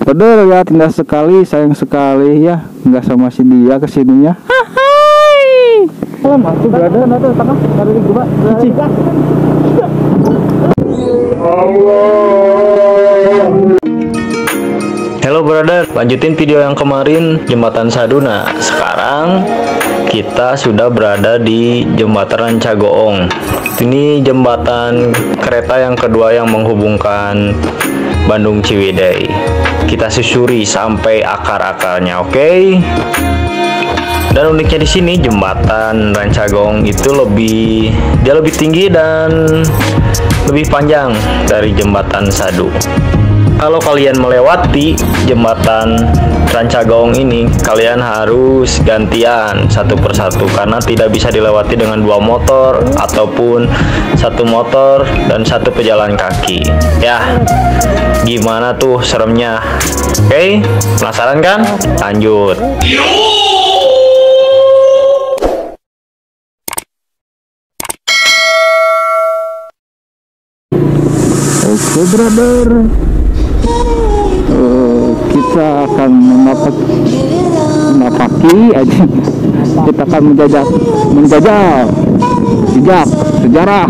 Bener ya, tindak sekali, sayang sekali ya, nggak sama si dia kesininya. Hai. Lama tuh berada, nanti tengah, ada di gua. Hello brother, lanjutin video yang kemarin Jembatan Saduna. Sekarang kita sudah berada di Jembatan Rancagoong. Ini jembatan kereta yang kedua yang menghubungkan Bandung Ciwidey. Kita susuri sampai akar-akarnya, oke? Dan uniknya di sini jembatan Rancagoong itu lebih tinggi dan lebih panjang dari jembatan Sadu. Kalau kalian melewati jembatan Rancagoong ini, kalian harus gantian satu persatu karena tidak bisa dilewati dengan 2 motor ataupun 1 motor dan 1 pejalan kaki. Ya, gimana tuh seremnya? Oke, penasaran kan? Lanjut. Oke brother, kita akan menapaki aja. Kita akan menjajal jejak sejarah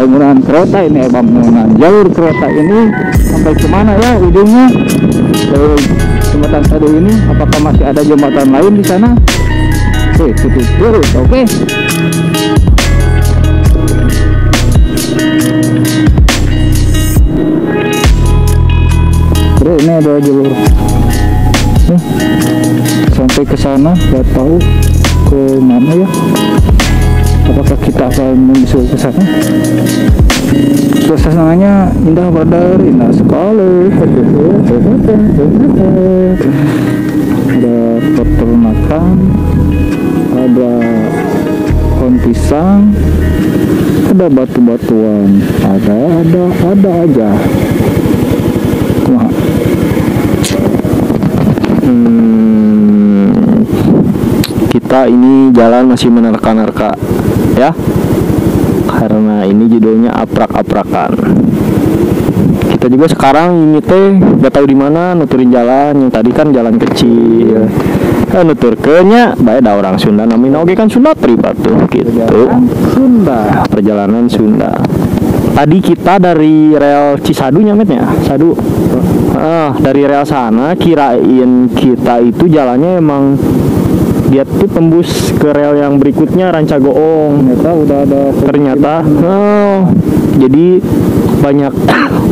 bangunan kereta ini, bangunan jalur kereta ini sampai kemana ya ujungnya? Jembatan Sadu ini, apakah masih ada jembatan lain di sana? Oke, tutup terus, oke. Ini ada jalur sampai ke sana, nggak tahu ke mana ya. Apakah kita akan menyusul ke sana? Suasananya indah brother, indah sekali. Ada peternakan, ada pohon pisang, ada batu-batuan, ada aja. Wah. Kita ini jalan masih menerka-nerka ya, karena ini judulnya aprak-aprakan. Kita juga sekarang ini teh gak tahu di mana nuturin jalan. Yang tadi kan jalan kecil, nuturkeunnya bae da orang Sunda namina oge kan Sunda pribatuh gitu. Perjalanan Sunda. Tadi kita dari rel Cisadu nyametnya, Sadu. Dari rel sana kirain kita itu jalannya emang dia tuh tembus ke rel yang berikutnya Rancagoong. Ternyata jadi banyak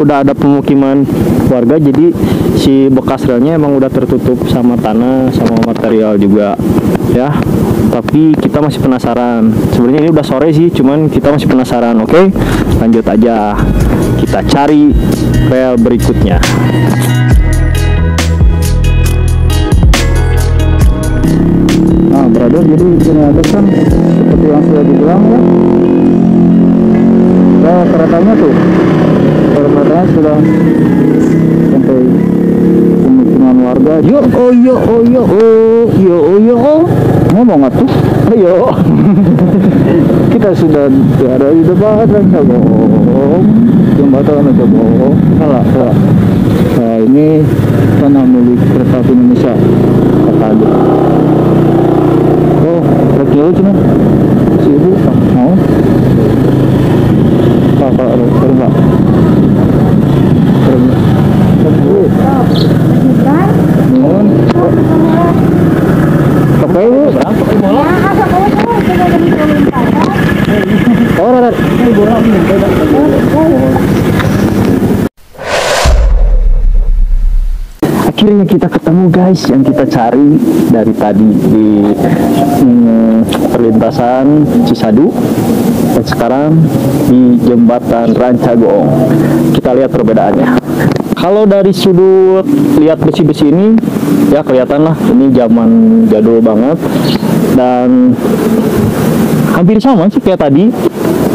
udah ada pemukiman warga, jadi si bekas relnya emang udah tertutup sama tanah sama material juga ya. Tapi kita masih penasaran. Sebenarnya ini udah sore sih, cuman kita masih penasaran. Oke, lanjut aja, kita cari rel berikutnya. Nah brother, jadi ternyata kan seperti yang sudah dibilang ya, keretanya tuh, keretanya sudah sampai pemukiman warga. Ngomong atuh, ayo. Kita sudah berada di depan Rancagoong, jembatan Rancagoong. Salah. Nah ini tanah milik Kereta Api Indonesia. Kata kilo cuma si ibu mau apa enggak pakai bu akhirnya kita ketemu guys yang kita cari dari tadi di perlintasan Cisadu, dan sekarang di jembatan Rancagoong. Kita lihat perbedaannya. Kalau dari sudut lihat besi-besi ini ya kelihatan lah ini zaman jadul banget, dan hampir sama sih kayak tadi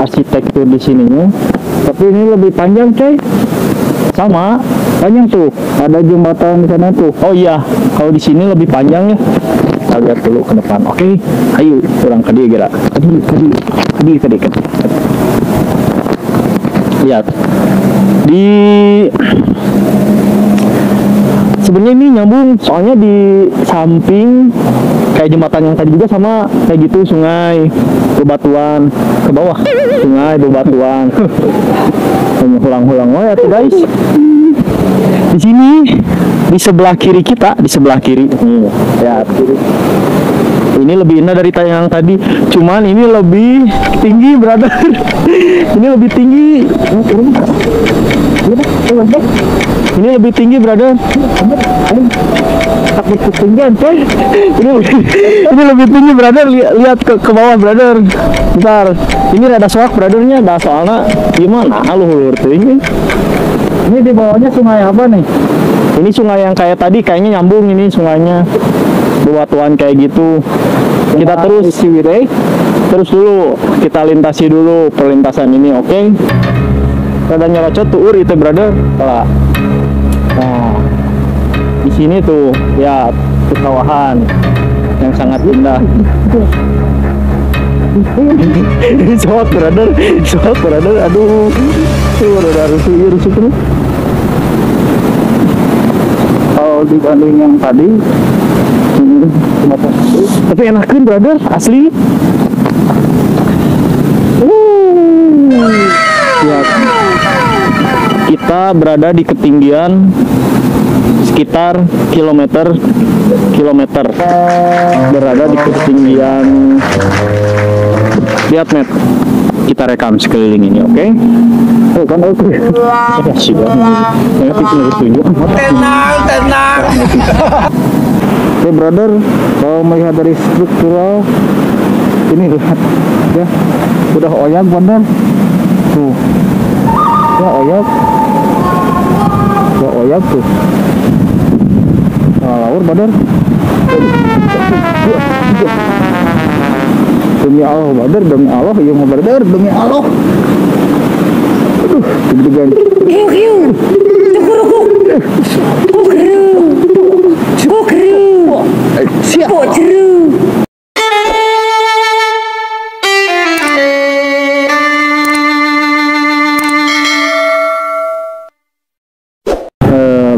arsitektur di sininya, tapi ini lebih panjang coy. Sama panjang tuh, ada jembatan di sana tuh. Oh iya, kalau di sini lebih panjang ya. Kita lihat dulu ke depan. Oke, ayo kurang ke dia kira. Kedi. Lihat di sebenarnya ini nyambung, soalnya di samping kayak jembatan yang tadi juga sama kayak gitu, sungai bebatuan ke bawah, sungai bebatuan. Hulang-hulang oh ya tuh guys. Di sini di sebelah kiri kita, di sebelah kiri. Ya, kiri. Ini lebih indah dari yang tadi, cuman ini lebih tinggi, brother. Ini lebih tinggi. Ini lebih tinggi, brother. Takut ketinggian, coy. Ini lebih tinggi, brother. Lihat ke bawah, brother. Bentar. Ini rada soak, brothernya. Dah soalnya gimana? Luhur tuh ini. Ini di bawahnya sungai apa nih? Ini sungai yang kayak tadi, kayaknya nyambung ini sungainya. Bebatuan kayak gitu. Kita terus dulu, kita lintasi dulu perlintasan ini, oke? Rada nyerocot tuh itu, brother. Nah, di sini tuh ya pesawahan yang sangat indah. Soal brother, aduh, tuh rada rusuh tuh. Kalau dibanding yang tadi, tapi enakin, brother, asli. Ya, kita berada di ketinggian sekitar kilometer berada di ketinggian, lihat net, kita rekam sekeliling ini, oke? Oh kan oke. Tenang. Oke, brother, kalau melihat dari struktural ini, lihat ya, udah oyak, brother. Tuh, ya oyak tuh. Nah, laur, brother. Demi Allah, brother, demi Allah, iya mau brother, demi Allah. Aduh, deg-degan. Siap.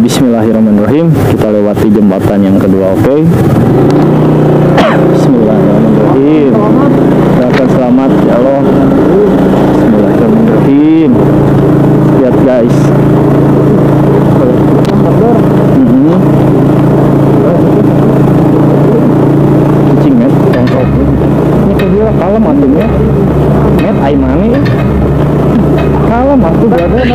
Bismillahirrahmanirrahim. Kita lewati jembatan yang kedua, oke? Bismillahirrahmanirrahim. Doakan selamat ya Allah. Bismillahirrahmanirrahim. Lihat guys. Kucing met, ini kira kalem antumnya. Met aimani. Kalem antum brother,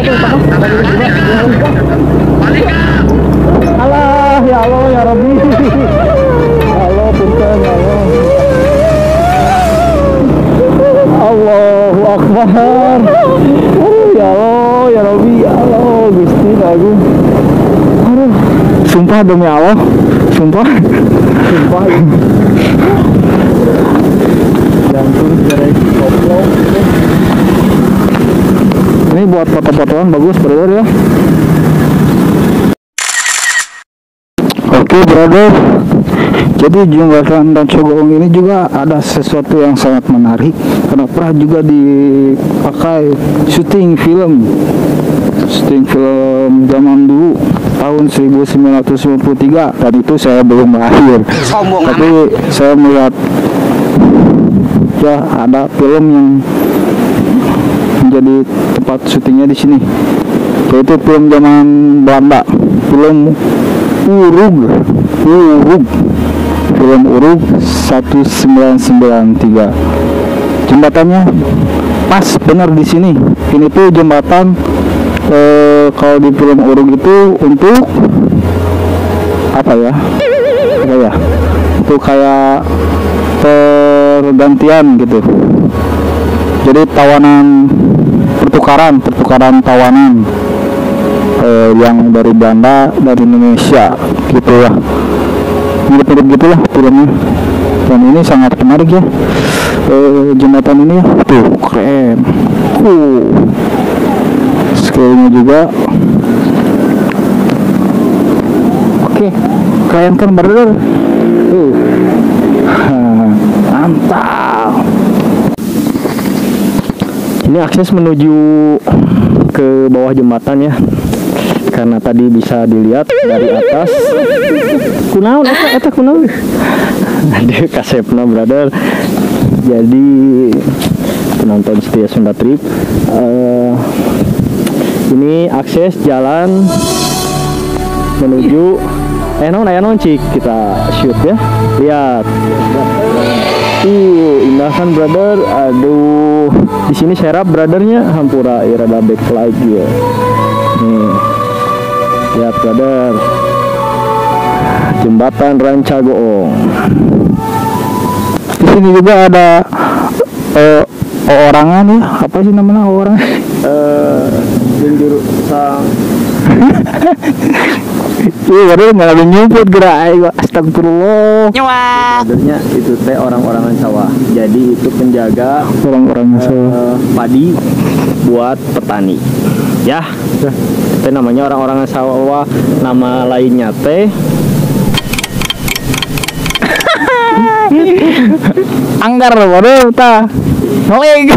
Allah ya Allah ya Rabbi. Allah punten ya Allah. Allahu Akbar. Ya Allah ya Rabbi, ya Allah Gusti Agung. Aduh, sumpah demi Allah, sumpah. Jantung jerek koplo. Ini buat foto-fotoan bagus, brother ya. Oke, brother. Jadi jembatan Rancagoong ini juga ada sesuatu yang sangat menarik karena pernah juga dipakai syuting film zaman dulu tahun 1993, dan itu saya belum lahir. Tapi saya melihat ya ada film yang menjadi tempat syutingnya di sini, yaitu film zaman Belanda, film Urug 1993. Jembatannya pas benar di sini. Ini tuh jembatan kalau di film Urug itu untuk apa ya? Itu kayak pergantian gitu. Jadi pertukaran tawanan yang dari Belanda, dari Indonesia gitu ya, mirip-mirip gitulah filmnya. Dan ini sangat menarik ya, jembatan ini tuh keren. Scale-nya juga oke, keren kan, brother? Mantap. Ini akses menuju ke bawah jembatan ya. karena tadi bisa dilihat dari atas kunaon eta kunaon ada kasepna brother. Jadi penonton setia Sunda Trip, ini akses jalan menuju non cik kita shoot ya. Lihat, indah kan brother. Aduh, di sini serap brothernya, hampura irada backlight ya. Nih, lihat brother, jembatan Rancagoong. Di sini juga ada orangan ya, apa sih namanya orang? Juru sang. Iya, baru nggak ada nyumput gerak, astagfirullah. Sebenarnya itu teh orang-orangan sawah. Jadi itu penjaga Orang-orang sawah. padi buat petani. Ya, itu namanya orang-orangan sawah. Nama lainnya teh Anggar baru ta. Noeg.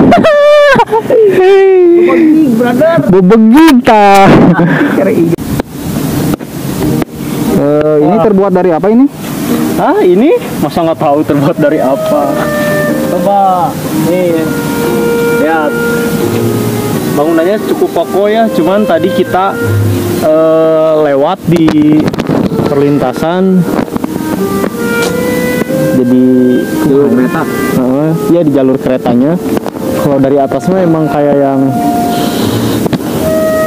Bebegig ta. Ini terbuat dari apa ini? ah ini masa nggak tahu terbuat dari apa. Coba nih lihat, bangunannya cukup kokoh ya. Cuman tadi kita lewat di perlintasan, jadi jalur kereta. Ya di jalur keretanya. Kalau dari atasnya emang kayak yang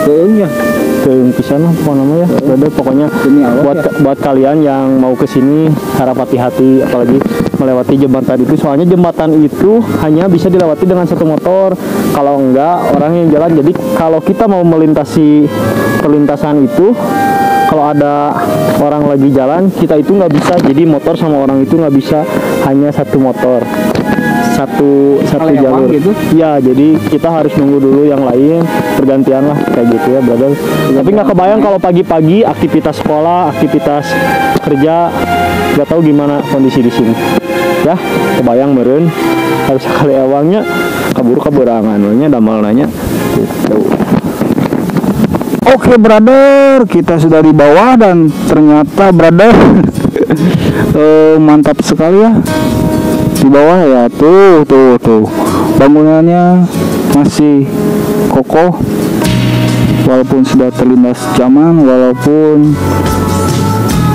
keungnya keung pisan apa namanya. Udah pokoknya buat kalian yang mau ke sini harap hati-hati, apalagi melewati jembatan itu. Soalnya jembatan itu hanya bisa dilewati dengan satu motor, kalau enggak orang yang jalan. Jadi kalau kita mau melintasi perlintasan itu, kalau ada orang lagi jalan, kita itu nggak bisa. Jadi motor sama orang itu nggak bisa, hanya satu motor, satu jalur gitu. Ya, jadi kita harus nunggu dulu yang lain, bergantian lah kayak gitu ya brother. Tapi nggak kebayang kalau pagi-pagi aktivitas sekolah, aktivitas kerja, nggak tahu gimana kondisi di sini. Ya, kebayang meren harus sekali awangnya kabur keberangan, damal nanya gitu. Oke brother, kita sudah di bawah dan ternyata brother mantap sekali ya. Di bawah ya, tuh bangunannya masih kokoh walaupun sudah terlindas zaman, walaupun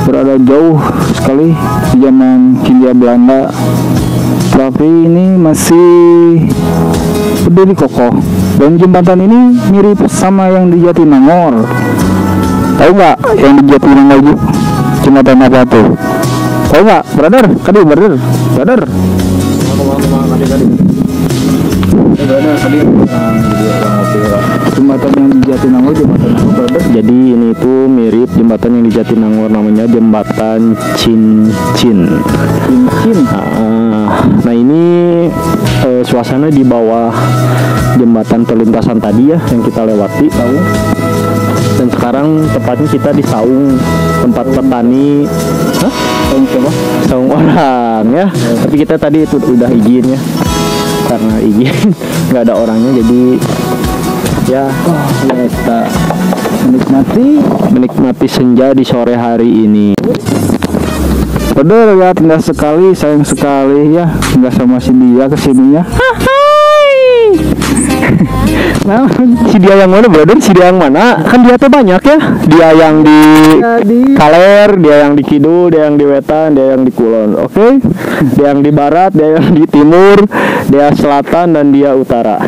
berada jauh sekali di zaman Hindia Belanda, tapi ini masih berdiri kokoh. Dan jembatan ini mirip sama yang di Jatinangor. Tahu nggak yang di Jatinangor itu jembatan apa tuh? Tahu nggak, brother? Brother. Jembatan yang di Jatinangor, jembatan apa brother? Jadi ini tuh mirip jembatan yang di Jatinangor, namanya jembatan Cincin. Nah ini suasana di bawah jembatan perlintasan tadi ya yang kita lewati, Saung. Dan sekarang tepatnya kita di Saung, tempat petani. Saung orang ya. Tapi kita tadi itu udah izin ya, karena izin nggak ada orangnya, jadi ya kita menikmati senja di sore hari ini. Bener ya, indah sekali, sayang sekali ya nggak sama si dia kesininya. Nah, si dia yang mana brother? Si dia yang mana? Kan dia tuh banyak ya. Dia yang di Kaler, dia yang di Kidul, dia yang di Wetan, dia yang di Kulon. Oke? Dia yang di barat, dia yang di timur, dia selatan, dan dia utara.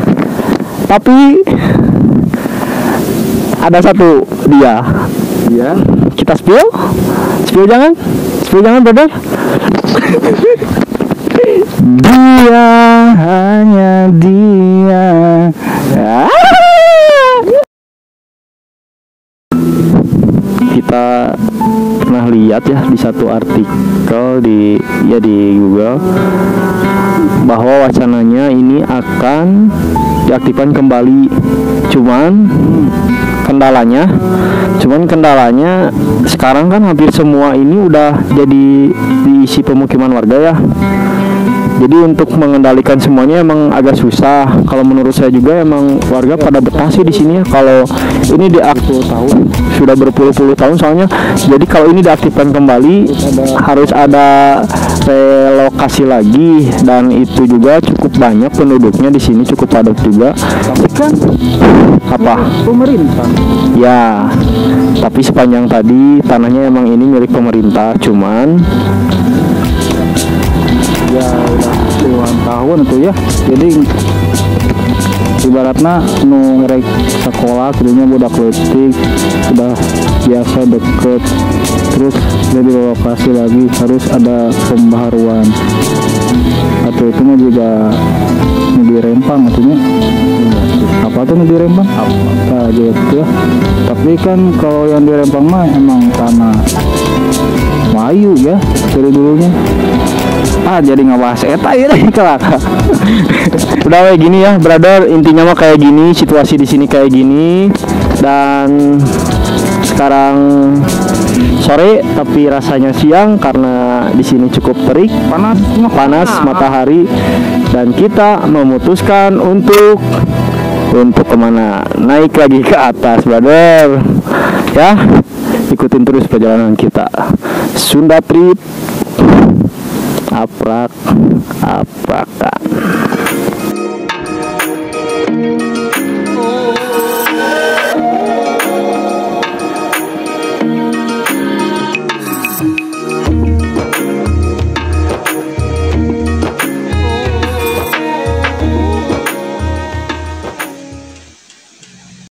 Tapi ada satu dia. Ya, kita spill jangan brother. Dia hanya dia. Kita pernah lihat ya di satu artikel di Google bahwa wacananya ini akan diaktifkan kembali. Cuman kendalanya sekarang kan hampir semua ini udah jadi diisi pemukiman warga ya. Jadi untuk mengendalikan semuanya emang agak susah. Kalau menurut saya juga emang warga pada betah sih di sini ya. Kalau ini diaktif tahun sudah berpuluh-puluh tahun soalnya. Jadi kalau ini diaktifkan kembali harus ada relokasi lagi, dan itu juga cukup banyak penduduknya di sini, cukup padat juga. Tapi kan Apa? pemerintah. Ya, tapi sepanjang tadi tanahnya emang ini milik pemerintah, cuman Ya udah puluhan tahun tuh ya. Jadi ibaratnya nu ngerek sekolah kerjanya budak leutik udah biasa deket, terus jadi lokasi lagi harus ada pembaharuan, atau itu mah juga nu di Rempang atunya. Apa tuh nu di Rempang? Nah, gitu ya. Tapi kan kalau yang di Rempang mah emang tanah Melayu ya dari dulunya. Jadi ngebahas eta ya kelaka. udah kayak gini ya, brother. Intinya mah kayak gini, situasi di sini kayak gini. Dan sekarang sore tapi rasanya siang karena di sini cukup terik, panas matahari, dan kita memutuskan untuk kemana? Naik lagi ke atas, brother. Ya, ikutin terus perjalanan kita. Sunda Trip, aprakan.